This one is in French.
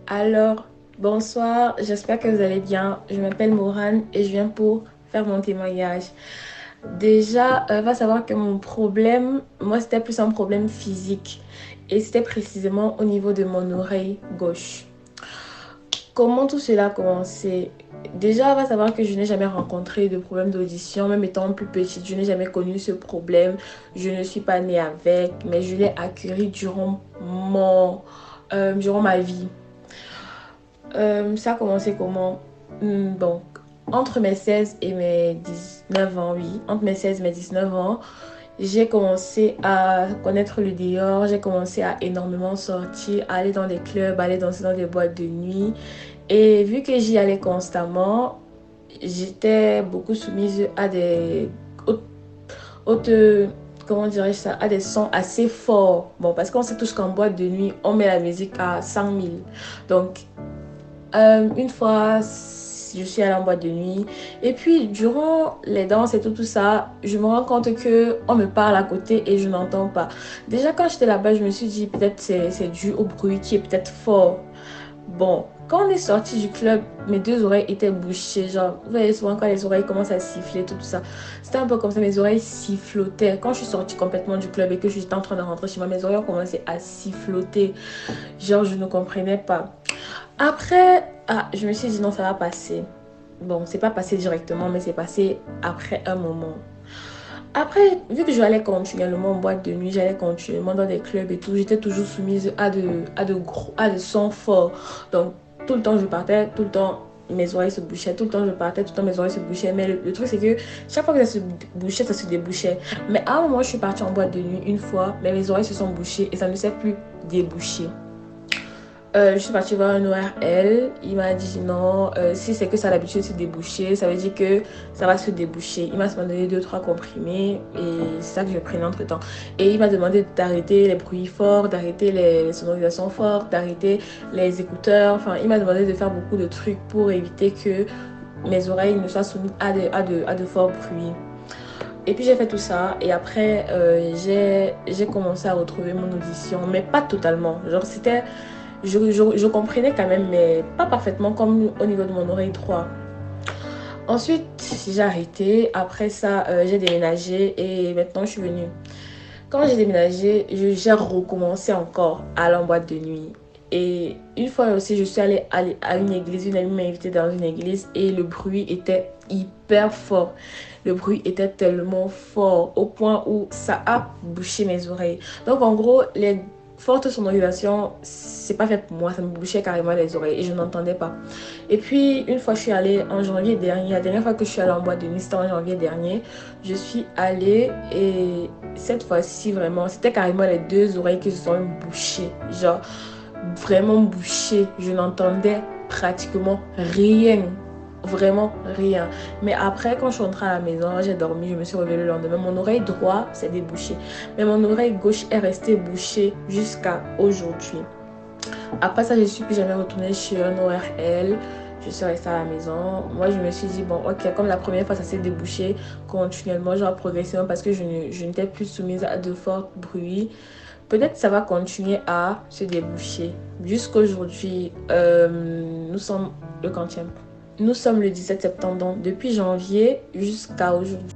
Alors, bonsoir, j'espère que vous allez bien. Je m'appelle Morane et je viens pour faire mon témoignage. Déjà, va savoir que mon problème, moi, c'était plus un problème physique et c'était précisément au niveau de mon oreille gauche. Comment tout cela a commencé? Déjà, va savoir que je n'ai jamais rencontré de problème d'audition, même étant plus petite, je n'ai jamais connu ce problème. Je ne suis pas née avec, mais je l'ai acquis durant ma vie. Ça a commencé comment? Donc, entre mes 16 et mes 19 ans, oui, entre mes 16 et mes 19 ans, j'ai commencé à connaître le dehors, j'ai commencé à énormément sortir, à aller dans des clubs, à aller danser dans des boîtes de nuit. Et vu que j'y allais constamment, j'étais beaucoup soumise à des hautes, hautes- comment dirais-je ça, à des sons assez forts. Bon, parce qu'on sait tous qu'en boîte de nuit, on met la musique à 100 000. Donc, une fois, je suis allée en boîte de nuit. Et puis, durant les danses et tout ça, je me rends compte que on me parle à côté et je n'entends pas. Déjà, quand j'étais là-bas, je me suis dit, peut-être c'est dû au bruit qui est peut-être fort. Bon, quand on est sorti du club, mes deux oreilles étaient bouchées. Genre, vous voyez souvent quand les oreilles commencent à siffler, tout ça. C'était un peu comme ça, mes oreilles sifflotaient. Quand je suis sortie complètement du club et que j'étais en train de rentrer chez moi, mes oreilles ont commencé à siffloter. Genre, je ne comprenais pas. Après, je me suis dit non, ça va passer. Bon, c'est pas passé directement, mais c'est passé après un moment. Après, vu que j'allais continuellement en boîte de nuit, j'allais continuellement dans des clubs et tout, j'étais toujours soumise à de sons forts. Donc, tout le temps, je partais, tout le temps, mes oreilles se bouchaient, tout le temps, je partais, tout le temps, mes oreilles se bouchaient. Mais le truc, c'est que chaque fois que ça se bouchait, ça se débouchait. Mais à un moment, je suis partie en boîte de nuit une fois, mais mes oreilles se sont bouchées et ça ne s'est plus débouché. Je suis partie voir un ORL. Il m'a dit non, si c'est que ça a l'habitude de se déboucher, ça veut dire que ça va se déboucher. Il m'a donné 2-3 comprimés et c'est ça que je prenais entre temps. Et il m'a demandé d'arrêter les bruits forts, d'arrêter les sonorisations fortes, d'arrêter les écouteurs. Enfin, il m'a demandé de faire beaucoup de trucs pour éviter que mes oreilles ne soient soumises à de forts bruits. Et puis j'ai fait tout ça et après j'ai commencé à retrouver mon audition, mais pas totalement. Genre c'était je comprenais quand même, mais pas parfaitement comme au niveau de mon oreille droite. Ensuite, j'ai arrêté. Après ça, j'ai déménagé et maintenant je suis venue. Quand j'ai déménagé, j'ai recommencé encore à aller en boîte de nuit. Et une fois aussi, je suis allée à une église. Une amie m'a invitée dans une église et le bruit était hyper fort. Le bruit était tellement fort au point où ça a bouché mes oreilles. Donc en gros, les fortes sonorisations, c'est pas fait pour moi. Ça me bouchait carrément les oreilles et je n'entendais pas. Et puis une fois, je suis allée en janvier dernier. La dernière fois que je suis allée en boîte de nuit, c'était en janvier dernier. Je suis allée et cette fois-ci, vraiment, c'était carrément les deux oreilles qui se sont bouchées. Genre, vraiment bouchées. Je n'entendais pratiquement rien. Vraiment rien. Mais après, quand je suis rentrée à la maison, j'ai dormi, je me suis réveillée le lendemain. Mon oreille droite s'est débouchée. Mais mon oreille gauche est restée bouchée jusqu'à aujourd'hui. Après ça, je suis plus jamais retournée chez un ORL. Je suis restée à la maison. Moi, je me suis dit, bon, ok, comme la première fois, ça s'est débouché continuellement, genre progressivement, parce que je n'étais plus soumise à de forts bruits. Peut-être ça va continuer à se déboucher. Jusqu'aujourd'hui, nous sommes le quantième. Nous sommes le 17 septembre, donc depuis janvier jusqu'à aujourd'hui.